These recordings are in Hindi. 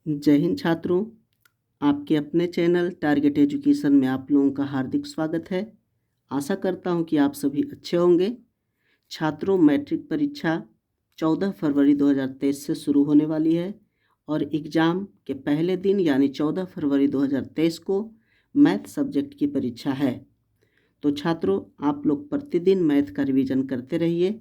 जय हिंद छात्रों, आपके अपने चैनल टारगेट एजुकेशन में आप लोगों का हार्दिक स्वागत है। आशा करता हूं कि आप सभी अच्छे होंगे। छात्रों, मैट्रिक परीक्षा 14 फरवरी 2023 से शुरू होने वाली है और एग्ज़ाम के पहले दिन यानी 14 फरवरी 2023 को मैथ सब्जेक्ट की परीक्षा है। तो छात्रों, आप लोग प्रतिदिन मैथ का रिवीजन करते रहिए।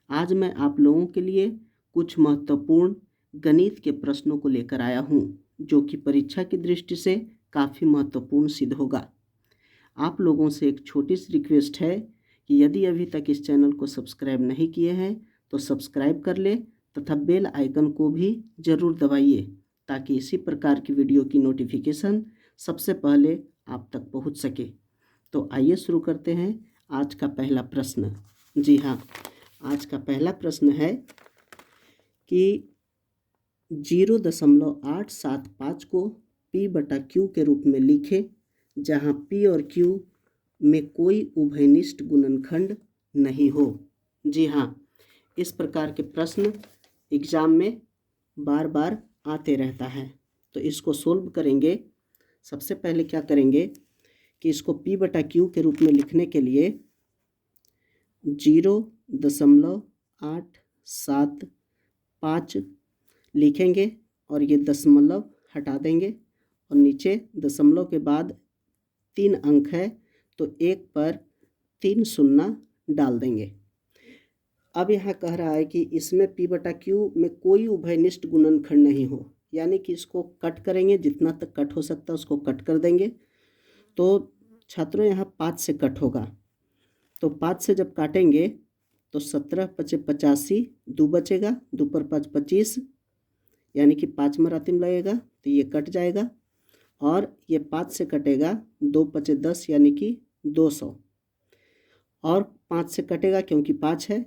आज मैं आप लोगों के लिए कुछ महत्वपूर्ण गणित के प्रश्नों को लेकर आया हूं, जो कि परीक्षा की दृष्टि से काफ़ी महत्वपूर्ण सिद्ध होगा। आप लोगों से एक छोटी सी रिक्वेस्ट है कि यदि अभी तक इस चैनल को सब्सक्राइब नहीं किए हैं तो सब्सक्राइब कर ले तथा बेल आइकन को भी ज़रूर दबाइए, ताकि इसी प्रकार की वीडियो की नोटिफिकेशन सबसे पहले आप तक पहुंच सके। तो आइए शुरू करते हैं आज का पहला प्रश्न। जी हाँ, आज का पहला प्रश्न है कि 0.875 को P/Q के रूप में लिखें, जहाँ P और Q में कोई उभयनिष्ठ गुणनखंड नहीं हो। जी हाँ, इस प्रकार के प्रश्न एग्ज़ाम में बार बार आते रहता है। तो इसको सोल्व करेंगे। सबसे पहले क्या करेंगे कि इसको P/Q के रूप में लिखने के लिए 0.875 लिखेंगे और ये दशमलव हटा देंगे और नीचे दशमलव के बाद 3 अंक है तो एक पर 3 शून्य डाल देंगे। अब यहाँ कह रहा है कि इसमें P/Q में कोई उभयनिष्ठ गुणनखंड नहीं हो, यानी कि इसको कट करेंगे, जितना तक कट हो सकता है उसको कट कर देंगे। तो छात्रों, यहाँ 5 से कट होगा, तो 5 से जब काटेंगे तो 17 × 5 = 85, 2 बचेगा, 2 पर 5 = 25, यानी कि 5 मरातिम लगेगा तो ये कट जाएगा और ये 5 से कटेगा, 2 × 5 = 10 यानी कि 200, और 5 से कटेगा क्योंकि 5 है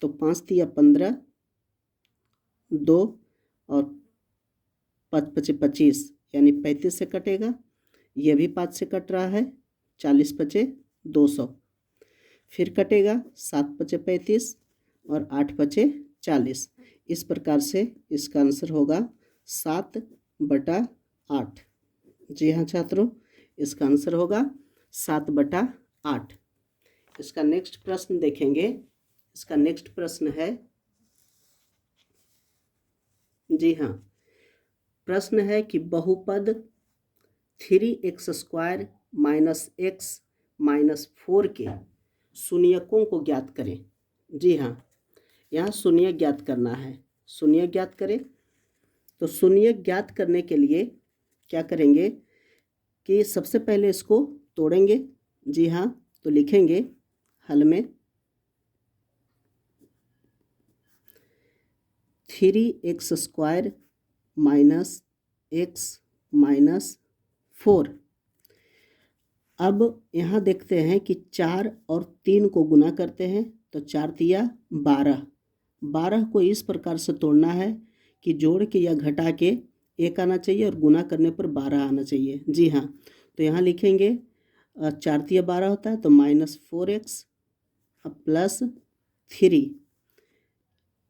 तो 5 × 3 = 15, 2 और 5 × 5 = 25 यानी 35 से कटेगा, ये भी 5 से कट रहा है, 40 × 5 = 200, फिर कटेगा 7 × 5 = 35 और 8 × 5 = 40। इस प्रकार से इसका आंसर होगा 7/8। जी हाँ छात्रों, इसका आंसर होगा 7/8। इसका नेक्स्ट प्रश्न देखेंगे। इसका नेक्स्ट प्रश्न है, जी हाँ, प्रश्न है कि बहुपद 3x² - x - 4 के शून्यकों को ज्ञात करें। जी हाँ, यहाँ शून्य ज्ञात करना है। शून्य ज्ञात करें तो शून्य ज्ञात करने के लिए क्या करेंगे कि सबसे पहले इसको तोड़ेंगे। जी हाँ, तो लिखेंगे हल में 3x² - x - 4। अब यहाँ देखते हैं कि 4 और 3 को गुना करते हैं तो 4 × 3 = 12। 12 को इस प्रकार से तोड़ना है कि जोड़ के या घटा के 1 आना चाहिए और गुना करने पर 12 आना चाहिए। जी हाँ, तो यहाँ लिखेंगे 4 × 3 = 12 होता है तो -4x + 3,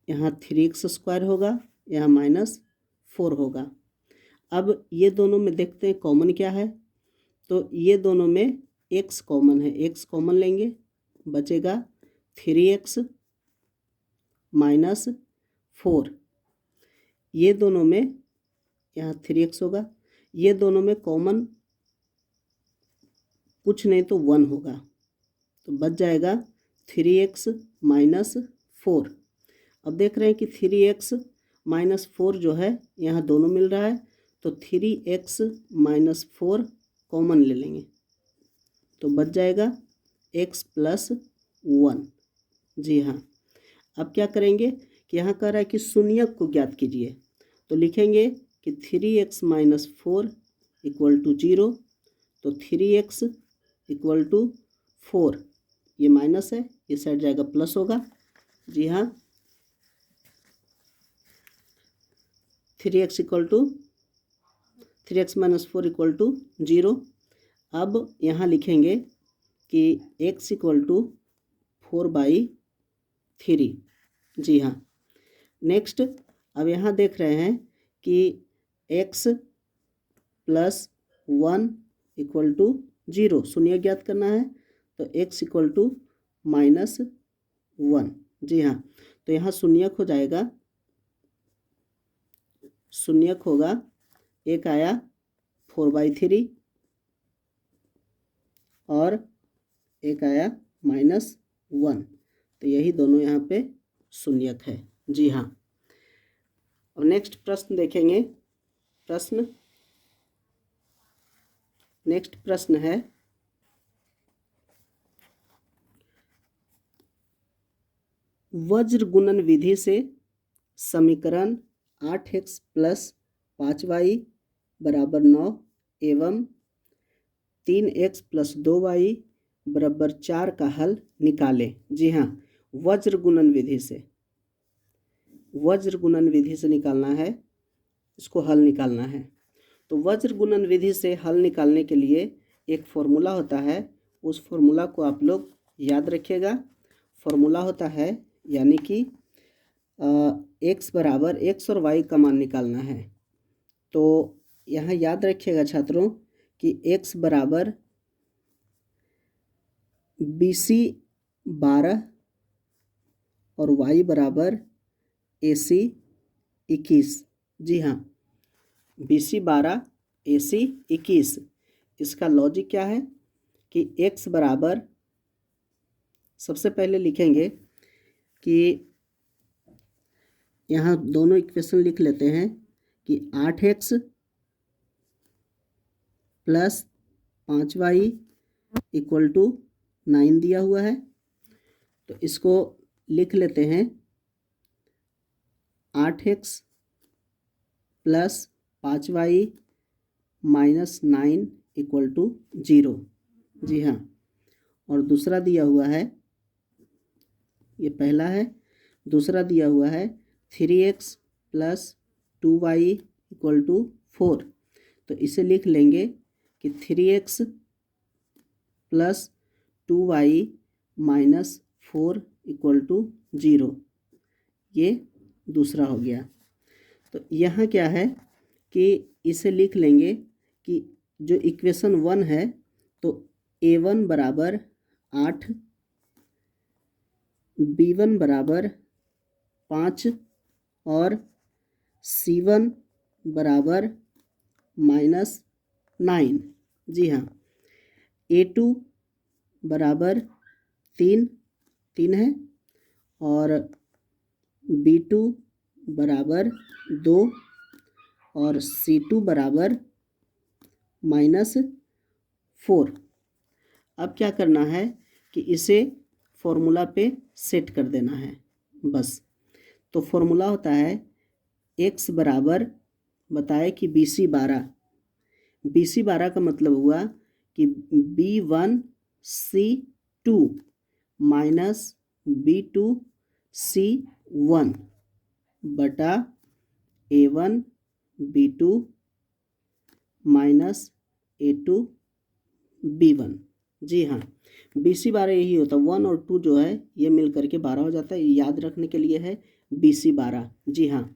यहाँ 3x² होगा, यहाँ -4 होगा। अब ये दोनों में देखते हैं कॉमन क्या है, तो ये दोनों में x कॉमन है, x कॉमन लेंगे, बचेगा 3x - 4। ये दोनों में यहाँ 3x होगा, ये दोनों में कॉमन कुछ नहीं तो 1 होगा, तो बच जाएगा 3x - 4। अब देख रहे हैं कि 3x - 4 जो है यहाँ दोनों मिल रहा है, तो 3x - 4 कॉमन ले लेंगे तो बच जाएगा x + 1। जी हाँ, अब क्या करेंगे कि यहाँ कह रहा है कि शून्यक को ज्ञात कीजिए, तो लिखेंगे कि 3x - 4 = 0, तो 3x = 4, ये माइनस है, ये साइड जाएगा प्लस होगा। जी हाँ, 3x - 4 = 0। अब यहाँ लिखेंगे कि x = 4/3। जी हाँ, नेक्स्ट अब यहाँ देख रहे हैं कि x प्लस 1 इक्वल टू 0, शून्य ज्ञात करना है तो x इक्वल टू -1। जी हाँ, तो यहाँ शून्यक हो जाएगा, शून्यक होगा, एक आया 4/3 और एक आया -1, तो यही दोनों यहाँ पे शून्यक है। जी हाँ, अब नेक्स्ट प्रश्न देखेंगे। नेक्स्ट प्रश्न है वज्र गुणन विधि से समीकरण 8x प्लस 5y बराबर 9 एवं 3x प्लस 2y बराबर 4 का हल निकालें। जी हाँ, वज्र गुणन विधि से निकालना है, इसको हल निकालना है। तो वज्र गुणन विधि से हल निकालने के लिए एक फॉर्मूला होता है, उस फॉर्मूला को आप लोग याद रखिएगा। फॉर्मूला होता है यानी कि x बराबर x और y का मान निकालना है। तो यहाँ याद रखिएगा छात्रों कि x बराबर BC12 और y बराबर AC21। जी हाँ, BC12 AC21। इसका लॉजिक क्या है कि x बराबर, सबसे पहले लिखेंगे कि यहाँ दोनों इक्वेशन लिख लेते हैं कि 8x plus 5y equal to 9 दिया हुआ है, तो इसको लिख लेते हैं 8x plus 5y minus 9 equal to 0। जी हाँ, और दूसरा दिया हुआ है, ये पहला है, दूसरा दिया हुआ है 3x plus 2y equal to 4। तो इसे लिख लेंगे कि 3x plus 2y minus 4 equal to 0। ये दूसरा हो गया। तो यहाँ क्या है कि इसे लिख लेंगे कि जो इक्वेशन 1 है, तो a1 बराबर 8, b1 बराबर 5 और c1 बराबर -9। जी हाँ, a2 बराबर 3 है और b2 बराबर 2 और c2 बराबर -4। अब क्या करना है कि इसे फॉर्मूला पे सेट कर देना है बस। तो फॉर्मूला होता है x बराबर, बताए कि BC12 का मतलब हुआ कि B1C2 माइनस B2C1 बटा A1 B2 minus A2 B1। जी हाँ, BC12 यही होता है, 1 और 2 जो है ये मिल करके 12 हो जाता है। याद रखने के लिए है BC12। जी हाँ,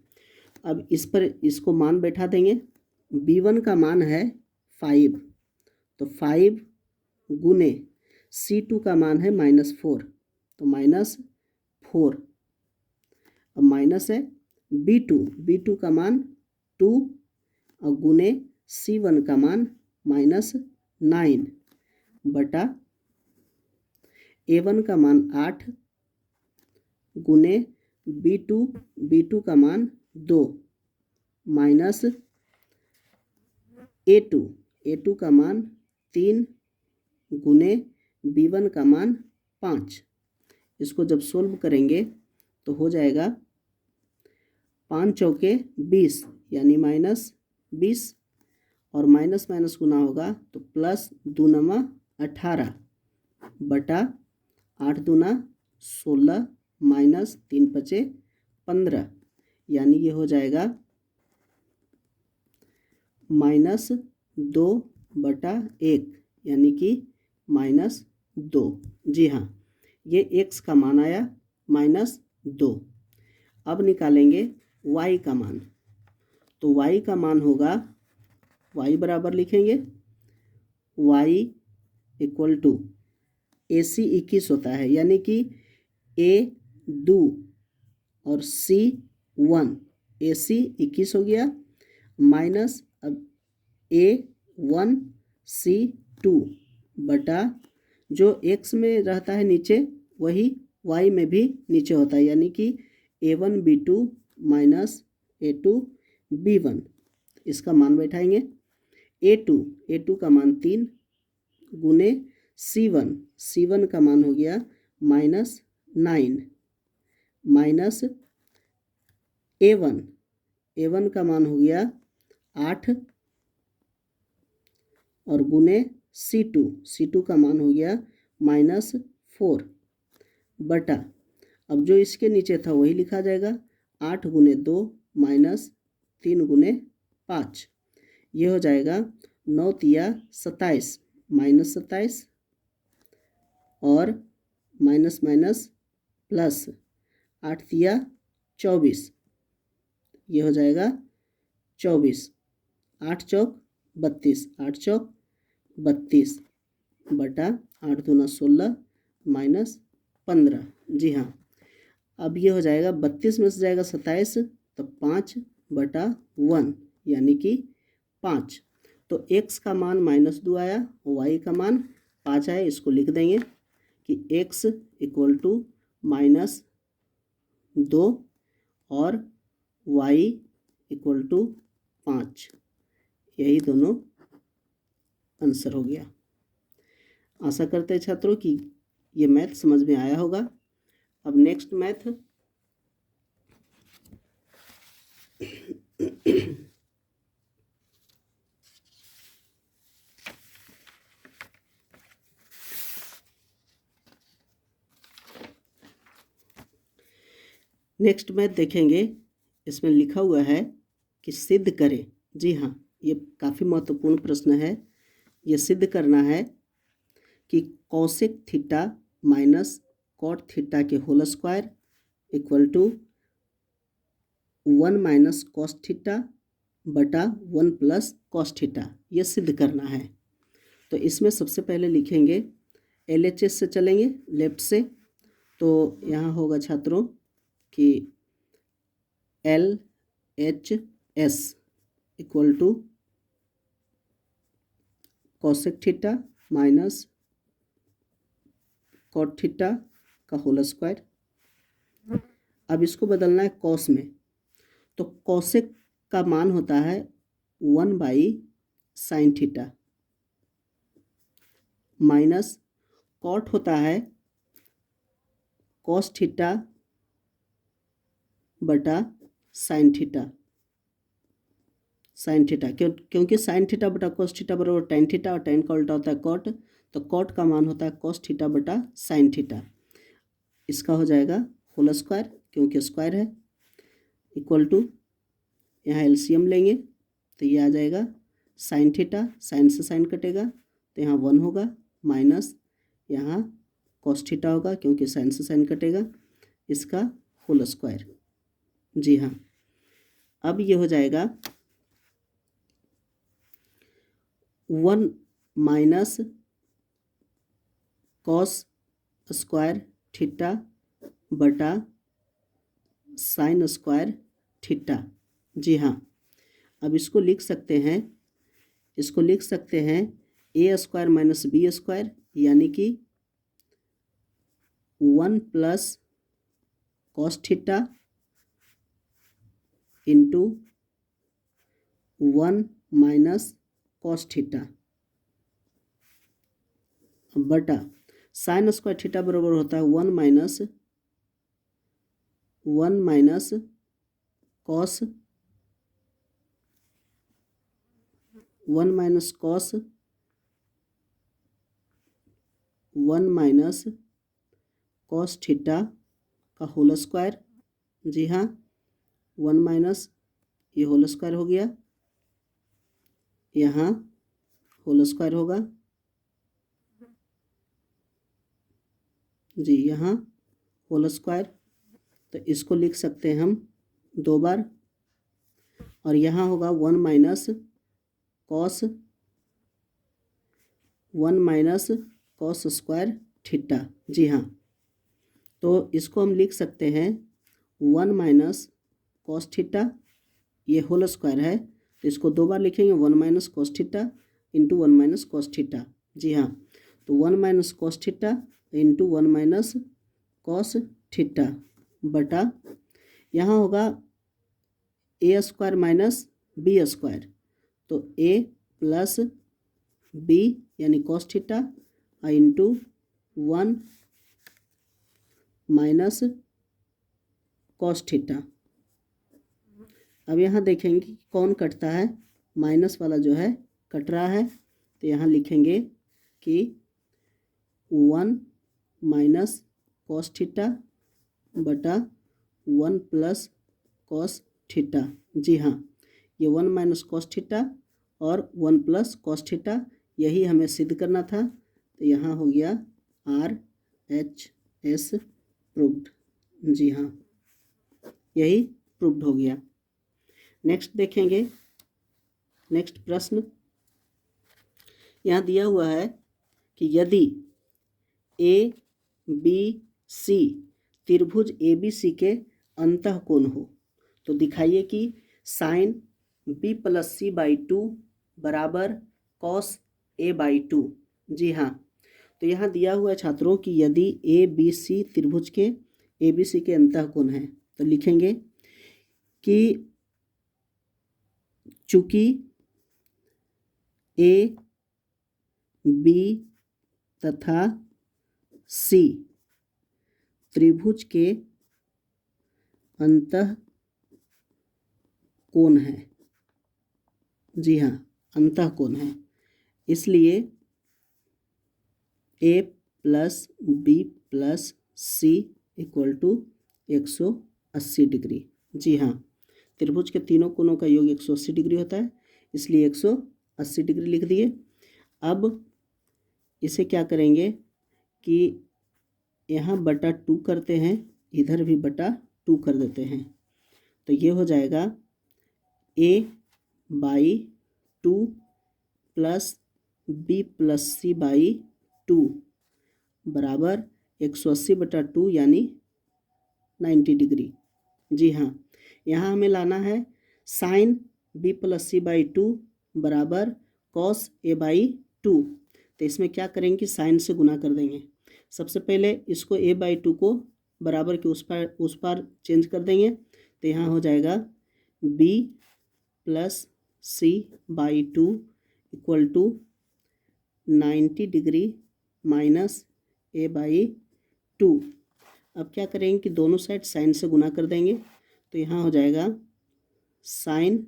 अब इस पर इसको मान बैठा देंगे। B1 का मान है 5, तो 5 गुने C2 का मान है -4, तो -4। अब माइनस है B2 का मान 2 और गुने C1 का मान -9 बटा A1 का मान 8 गुने B2 का मान 2 माइनस A2 का मान 3 गुने B1 का मान 5। इसको जब सोल्व करेंगे तो हो जाएगा 5 चौके 20 यानी -20 और माइनस माइनस गुना होगा तो प्लस 2 नमा 18 बटा 8 दूना 16 माइनस 3 पचे 15, यानी ये हो जाएगा -2/1 यानी कि -2। जी हाँ, ये x का मान आया -2। अब निकालेंगे y का मान। तो y का मान होगा, y बराबर लिखेंगे y इक्वल टू AC 21 होता है, यानी कि A 2 और C 1, AC 21 हो गया माइनस अब A 1 C 2 बटा जो x में रहता है नीचे वही y में भी नीचे होता है, यानी कि A1 B2 minus A2 B1। इसका मान बैठाएंगे A2 का मान 3 गुने C1 का मान हो गया -9 माइनस A1 का मान हो गया 8 और गुने C2 का मान हो गया -4 बटा अब जो इसके नीचे था वही लिखा जाएगा 8 गुने 2 माइनस 3 गुने 5, ये हो जाएगा 9 तिया 27 माइनस 27 और माइनस माइनस प्लस 8 तिया 24, ये हो जाएगा 24, 8 चौक 32, 8 चौक 32 बटा 8 दूना 16 माइनस 15। जी हाँ, अब ये हो जाएगा 32 में से जाएगा 27 तो 5/1 यानी कि 5। तो x का मान -2 आया, y का मान 5 आया। इसको लिख देंगे कि x इक्वल टू -2 और y इक्वल टू 5। यही दोनों आंसर हो गया। आशा करते हैं छात्रों कि ये मैथ समझ में आया होगा। अब नेक्स्ट मैथ नेक्स्ट मैथ देखेंगे। इसमें लिखा हुआ है कि सिद्ध करें। जी हाँ, ये काफ़ी महत्वपूर्ण प्रश्न है। ये सिद्ध करना है कि cosec theta minus cot theta के whole square equal to 1 minus cos theta बटा 1 प्लस कॉस थीटा, ये सिद्ध करना है। तो इसमें सबसे पहले लिखेंगे LHS से चलेंगे लेफ्ट से। तो यहाँ होगा छात्रों कि LHS equal to cosec theta minus cot theta का होल स्क्वायर। अब इसको बदलना है कॉस में, तो कॉसेक का मान होता है 1/sin थीटा माइनस कॉट होता है कॉस थीटा बटा साइन थीटा। क्योंकि साइन थीटा बटा कॉस थीटा बराबर टेन थीटा और टेन का उल्टा होता है कॉट, तो कॉट का मान होता है कॉस थीटा बटा साइन थीटा। इसका हो जाएगा होल स्क्वायर क्योंकि स्क्वायर है इक्वल टू, यहाँ एलसीएम लेंगे तो ये आ जाएगा साइन थीटा, साइन से साइन कटेगा तो यहाँ 1 होगा माइनस यहाँ कॉस थीटा होगा क्योंकि साइन से साइन कटेगा, इसका होल स्क्वायर। जी हाँ, अब ये हो जाएगा 1 माइनस कॉस स्क्वायर थीटा बटा साइन स्क्वायर थीटा। जी हाँ, अब इसको लिख सकते हैं a square minus B square यानी कि 1 plus cos theta into 1 minus cos theta बटा साइन स्क्वायर थीटा बराबर होता है 1 minus cos 1 minus cos theta का होल स्क्वायर। जी हाँ, 1 माइनस ये होल स्क्वायर हो गया, यहाँ होल स्क्वायर होगा। जी यहाँ होल स्क्वायर, तो इसको लिख सकते हैं हम 2 बार और यहाँ होगा 1 माइनस कॉस स्क्वायर थीटा। जी हाँ, तो इसको हम लिख सकते हैं 1 माइनस कॉस थीटा, ये होल स्क्वायर है तो इसको 2 बार लिखेंगे, 1 minus cos theta into 1 minus cos theta. जी हाँ, तो 1 minus cos theta into 1 minus cos theta बटा यहाँ होगा A square minus B square, तो ए प्लस बी यानी cos theta into 1 minus cos theta. अब यहाँ देखेंगे कि कौन कटता है, माइनस वाला जो है कट रहा है, तो यहाँ लिखेंगे कि 1 माइनस कॉस थीटा बटा 1 प्लस कॉस थीटा। जी हाँ, ये 1 माइनस कॉस थीटा और 1 प्लस कॉस थीटा यही हमें सिद्ध करना था, तो यहाँ हो गया RHS प्रूव्ड। जी हाँ, यही प्रूव्ड हो गया। नेक्स्ट देखेंगे, नेक्स्ट प्रश्न यहाँ दिया हुआ है कि यदि ए बी सी त्रिभुज ए बी सी के अंतःकोण हो तो दिखाइए कि sine B plus C by 2 बराबर कॉस ए बाई 2। जी हाँ, तो यहाँ दिया हुआ है छात्रों कि यदि ए बी सी त्रिभुज के ए बी सी के अंतःकोण है तो लिखेंगे कि चूंकि ए बी तथा सी त्रिभुज के अंतःकोण है। जी हाँ, अंतःकोण है, इसलिए A plus B plus C equal to 180 degree. जी हाँ, त्रिभुज के तीनों कोणों का योग 180 डिग्री होता है, इसलिए 180 डिग्री लिख दिए। अब इसे क्या करेंगे कि यहाँ बटा 2 करते हैं, इधर भी बटा 2 कर देते हैं, तो ये हो जाएगा a by 2 plus B plus C by 2 बराबर 180 बटा 2 यानी 90 डिग्री। जी हाँ, यहाँ हमें लाना है sine B plus C by 2 बराबर कॉस ए बाई 2, तो इसमें क्या करेंगे कि साइन से गुना कर देंगे। सबसे पहले इसको ए बाई 2 को बराबर के उस पार चेंज कर देंगे, तो यहाँ हो जाएगा B plus C by 2 equal to 90 degree minus A by 2। अब क्या करेंगे कि दोनों साइड साइन से गुना कर देंगे, तो यहाँ हो जाएगा sine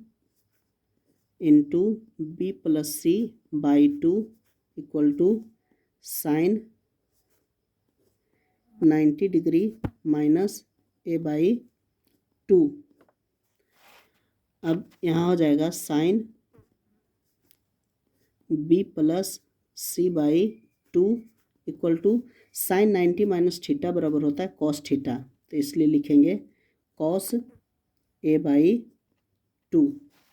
into B plus C by 2 equal to sine 90 degree minus A by 2। अब यहाँ हो जाएगा sine B plus C by 2 equal to sine 90 minus theta बराबर होता है कॉस थीटा, तो इसलिए लिखेंगे कॉस ए बाई 2।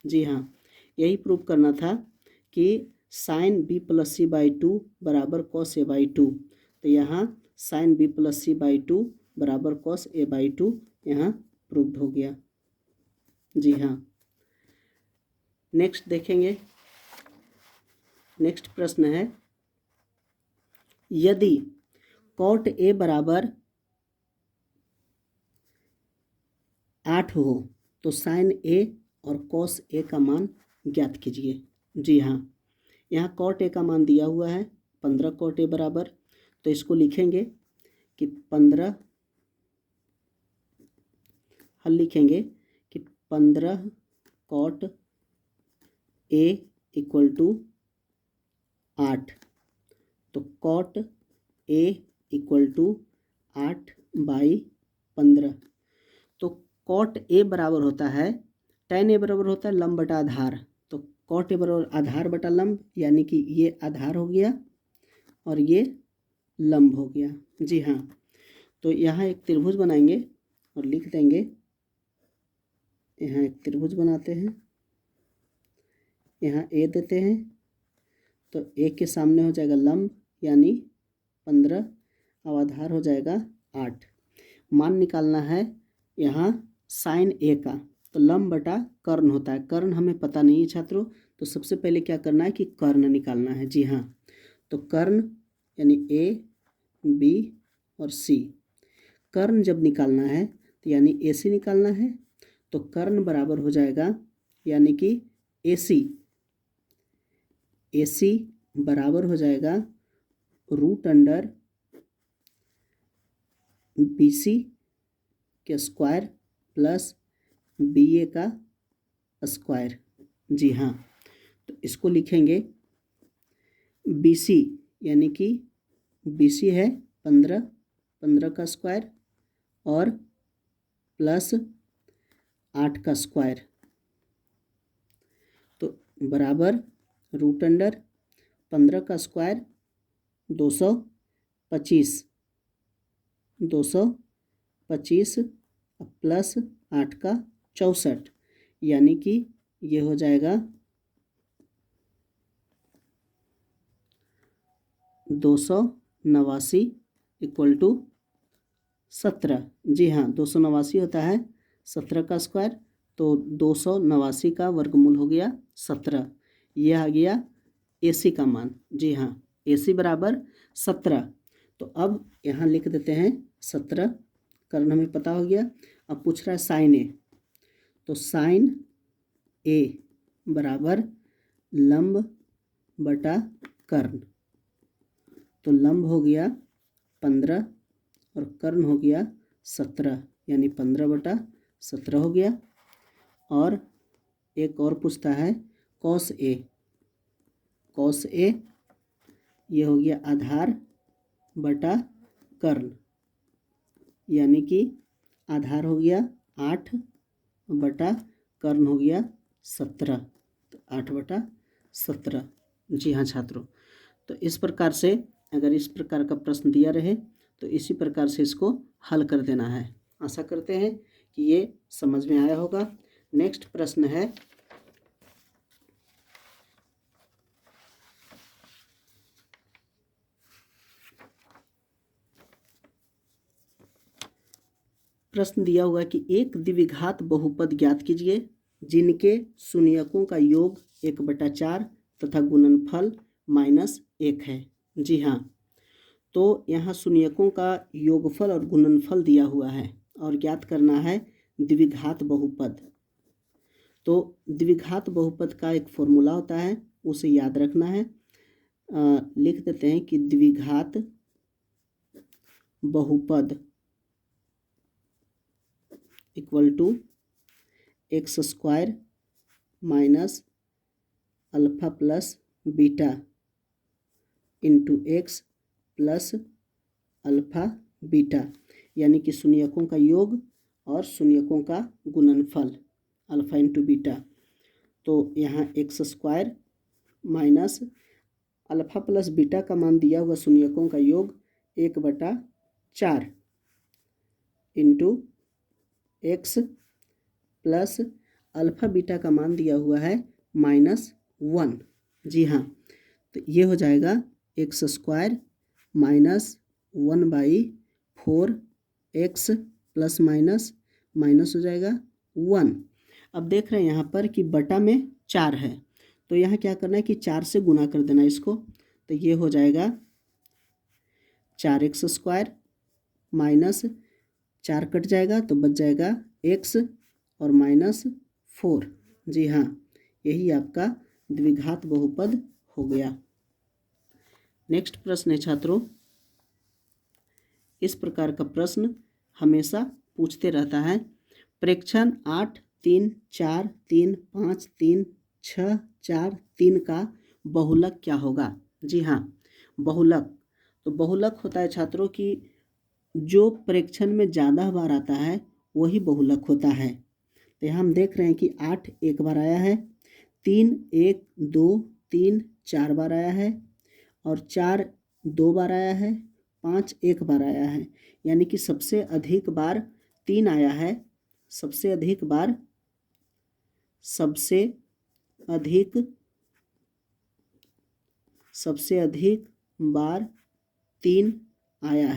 जी हाँ, यही प्रूव करना था कि sine B plus C by 2 बराबर कॉस ए बाई 2, तो यहाँ sine B plus C by 2 बराबर कॉस ए बाई 2 यहाँ प्रूव्ड हो गया। जी हाँ, नेक्स्ट देखेंगे, नेक्स्ट प्रश्न है यदि कॉट ए बराबर 8 हो तो साइन ए और कॉस ए का मान ज्ञात कीजिए। जी हाँ, यहाँ कॉट ए का मान दिया हुआ है 15 कॉट ए बराबर, तो इसको लिखेंगे कि 15 हल लिखेंगे कि 15 कॉट ए इक्वल टू 8, तो cot A equal to 8 by 15, तो कॉट ए बराबर होता है tan ए बराबर होता है लंब बटा आधार, तो कॉट ए बराबर आधार बटा लंब, यानी कि ये आधार हो गया और ये लंब हो गया। जी हाँ, तो यहाँ एक त्रिभुज बनाएंगे और लिख देंगे, यहाँ एक त्रिभुज बनाते हैं यहाँ ए देते हैं, तो ए के सामने हो जाएगा लंब यानी 15, अब आधार हो जाएगा 8। मान निकालना है यहाँ साइन ए का, तो लंब बटा कर्ण होता है। कर्ण हमें पता नहीं है छात्रों, तो सबसे पहले क्या करना है कि कर्ण निकालना है। जी हाँ, तो कर्ण यानी ए बी और सी। कर्ण जब निकालना है तो यानी ए सी निकालना है, तो कर्ण बराबर हो जाएगा यानी कि ए सी बराबर हो जाएगा रूट अंडर बी सी के स्क्वायर प्लस बी ए का स्क्वायर। जी हाँ, तो इसको लिखेंगे बी सी यानी कि बी सी है 15, 15 का स्क्वायर और प्लस 8 का स्क्वायर, तो बराबर रूट अंडर 15 का स्क्वायर 225 प्लस 8 का 64, यानी कि ये हो जाएगा 289 इक्वल टू 17। जी हाँ, 289 होता है 17 का स्क्वायर, तो 289 का वर्गमूल हो गया 17। ये आ गया AC का मान। जी हाँ, AC बराबर 17। तो अब यहाँ लिख देते हैं 17, कर्ण हमें पता हो गया। अब पूछ रहा है साइन ए, तो साइन ए बराबर लंब बटा कर्ण, तो लंब हो गया 15 और कर्ण हो गया 17, यानी 15/17 हो गया। और एक और पूछता है कॉस ए ये हो गया आधार बटा कर्ण, यानी कि आधार हो गया 8 बटा कर्ण हो गया 17, तो 8/17। जी हाँ छात्रों, तो इस प्रकार से अगर इस प्रकार का प्रश्न दिया रहे तो इसी प्रकार से इसको हल कर देना है। आशा करते हैं कि ये समझ में आया होगा। नेक्स्ट प्रश्न है प्रश्न दिया हुआ कि एक द्विघात बहुपद ज्ञात कीजिए जिनके शून्यकों का योग 1/4 तथा गुणनफल -1 है। जी हाँ, तो यहाँ शून्यकों का योगफल और गुणनफल दिया हुआ है और ज्ञात करना है द्विघात बहुपद। तो द्विघात बहुपद का एक फॉर्मूला होता है, उसे याद रखना है। लिख देते हैं कि द्विघात बहुपद equal to x² minus alpha plus beta into x plus alpha beta, यानी कि शून्यकों का योग और शून्यकों का गुणनफल अल्फा इंटू बीटा। तो यहाँ x² minus alpha plus beta का मान दिया हुआ शून्यकों का योग 1/4 into x plus alpha beta का मान दिया हुआ है -1। जी हाँ, तो ये हो जाएगा x² minus 1/4 x plus minus हो जाएगा 1। अब देख रहे हैं यहाँ पर कि बटा में 4 है, तो यहाँ क्या करना है कि 4 से गुना कर देना इसको, तो ये हो जाएगा 4x² माइनस 4 कट जाएगा तो बच जाएगा x और -4। जी हाँ, यही आपका द्विघात बहुपद हो गया। नेक्स्ट प्रश्न है छात्रों, इस प्रकार का प्रश्न हमेशा पूछते रहता है। प्रेक्षण 8, 3, 4, 3, 5, 3, 6, 4, 3 का बहुलक क्या होगा? जी हाँ, बहुलक, तो बहुलक होता है छात्रों कि जो प्रेक्षण में ज़्यादा बार आता है वही बहुलक होता है। तो यहाँ हम देख रहे हैं कि 8 एक बार आया है, 3 1 2 3 4 बार आया है, और 4 2 बार आया है, 5 1 बार आया है, यानी कि सबसे अधिक बार 3 आया है। सबसे अधिक सबसे अधिक बार 3 आया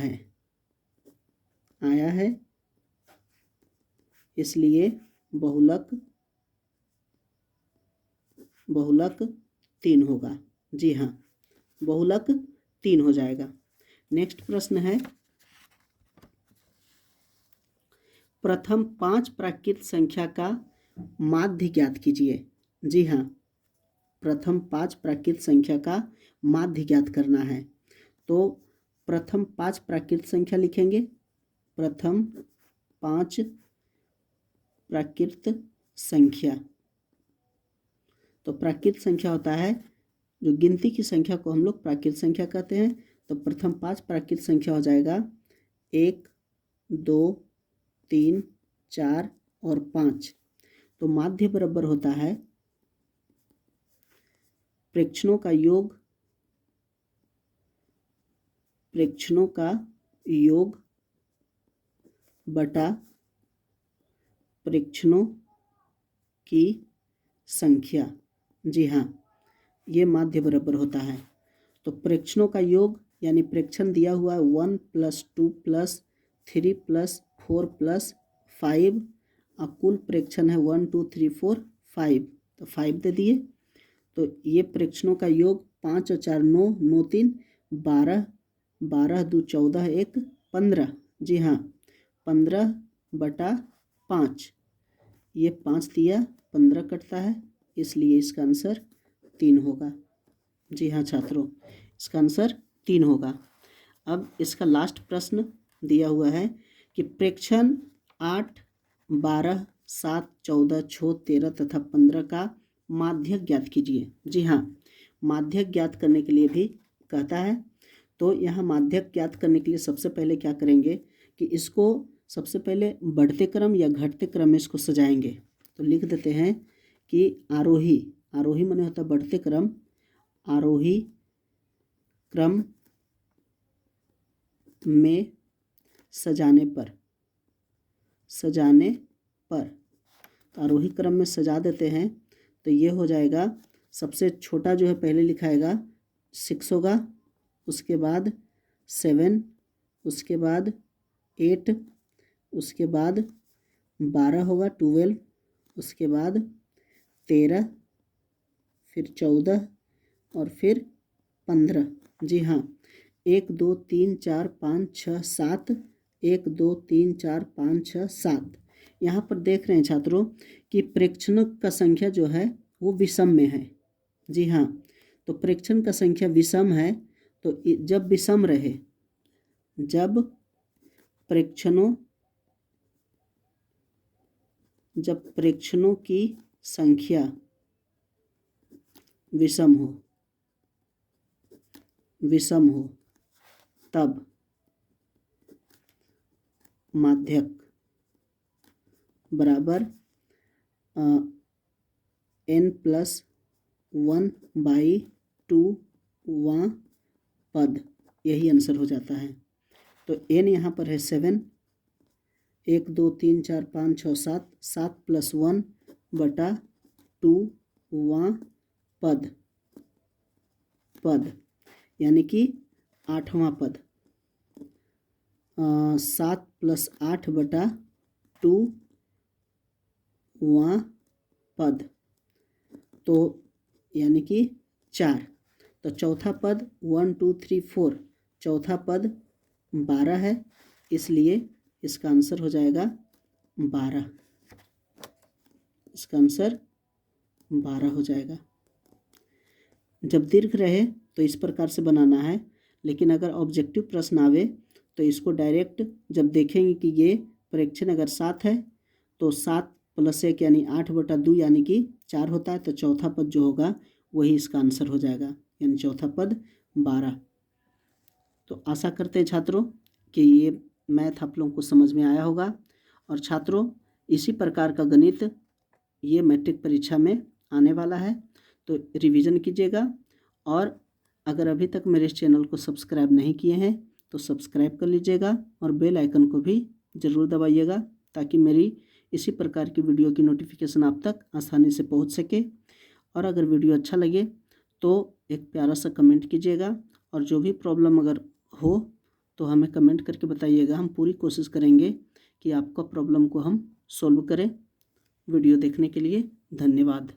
है, इसलिए बहुलक 3 होगा। जी हाँ, बहुलक 3 हो जाएगा। नेक्स्ट प्रश्न है, प्रथम 5 प्राकृत संख्या का माध्य ज्ञात कीजिए। जी हाँ, प्रथम 5 प्राकृत संख्या का माध्य ज्ञात करना है। तो प्रथम 5 प्राकृत संख्या लिखेंगे। प्रथम 5 प्राकृत संख्या, तो प्राकृत संख्या होता है जो गिनती की संख्या को हम लोग प्राकृत संख्या कहते हैं। तो प्रथम 5 प्राकृत संख्या हो जाएगा 1, 2, 3, 4 और 5। तो माध्य बराबर होता है प्रेक्षणों का योग बटा प्रेक्षणों की संख्या। जी हाँ, ये माध्य बराबर होता है। तो प्रेक्षणों का योग यानी प्रेक्षण दिया हुआ है 1 + 2 + 3 + 4 + 5 और कुल प्रेक्षण है 1 2 3 4 5, तो 5 दे दिए। तो ये प्रेक्षणों का योग 5 और 4 9, 9 3 12, 12 2 14 1 15। जी हाँ, 15/5, ये 5 दिया, 15 कटता है, इसलिए इसका आंसर 3 होगा। जी हाँ छात्रों, इसका आंसर 3 होगा। अब इसका लास्ट प्रश्न दिया हुआ है कि प्रेक्षण 8, 12, 7, 14, 6, 13 तथा 15 का माध्य ज्ञात कीजिए। जी हाँ, माध्य ज्ञात करने के लिए भी कहता है। तो यहाँ माध्य ज्ञात करने के लिए सबसे पहले क्या करेंगे कि इसको सबसे पहले बढ़ते क्रम या घटते क्रम में इसको सजाएंगे। तो लिख देते हैं कि आरोही माने होता है बढ़ते क्रम, आरोही क्रम में सजाने पर तो आरोही क्रम में सजा देते हैं। तो ये हो जाएगा, सबसे छोटा जो है पहले लिखाएगा 6 होगा, उसके बाद 7, उसके बाद 8, उसके बाद 12 होगा 12, उसके बाद 13, फिर 14 और फिर 15। जी हाँ, 1 2 3 4 5 6 7, 1 2 3 4 5 6 7। यहाँ पर देख रहे हैं छात्रों कि प्रेक्षण का संख्या जो है वो विषम में है। जी हाँ, तो प्रेक्षण का संख्या विषम है। तो जब विषम रहे, जब प्रेक्षणों की संख्या विषम हो तब माध्यक बराबर n+1/2वां पद, यही आंसर हो जाता है। तो n यहाँ पर है 7, 1 2 3 4 5 6 7, 7 + 1/2वां पद यानी कि 8वां पद, 7 + 8/2वां पद, तो यानी कि 4। तो चौथा पद 1 2 3 4, चौथा पद 12 है, इसलिए इसका आंसर हो जाएगा 12। इसका आंसर 12 हो जाएगा। जब दीर्घ रहे तो इस प्रकार से बनाना है, लेकिन अगर ऑब्जेक्टिव प्रश्न आवे तो इसको डायरेक्ट जब देखेंगे कि ये प्रेक्षण अगर 7 है तो 7 + 1 यानी 8/2 यानी कि 4 होता है। तो चौथा पद जो होगा वही इसका आंसर हो जाएगा, यानी चौथा पद 12। तो आशा करते हैं छात्रों कि ये मैथ आप लोगों को समझ में आया होगा। और छात्रों, इसी प्रकार का गणित ये मैट्रिक परीक्षा में आने वाला है, तो रिवीजन कीजिएगा। और अगर अभी तक मेरे इस चैनल को सब्सक्राइब नहीं किए हैं तो सब्सक्राइब कर लीजिएगा और बेल आइकन को भी ज़रूर दबाइएगा, ताकि मेरी इसी प्रकार की वीडियो की नोटिफिकेशन आप तक आसानी से पहुंच सके। और अगर वीडियो अच्छा लगे तो एक प्यारा सा कमेंट कीजिएगा, और जो भी प्रॉब्लम अगर हो तो हमें कमेंट करके बताइएगा। हम पूरी कोशिश करेंगे कि आपका प्रॉब्लम को हम सॉल्व करें। वीडियो देखने के लिए धन्यवाद।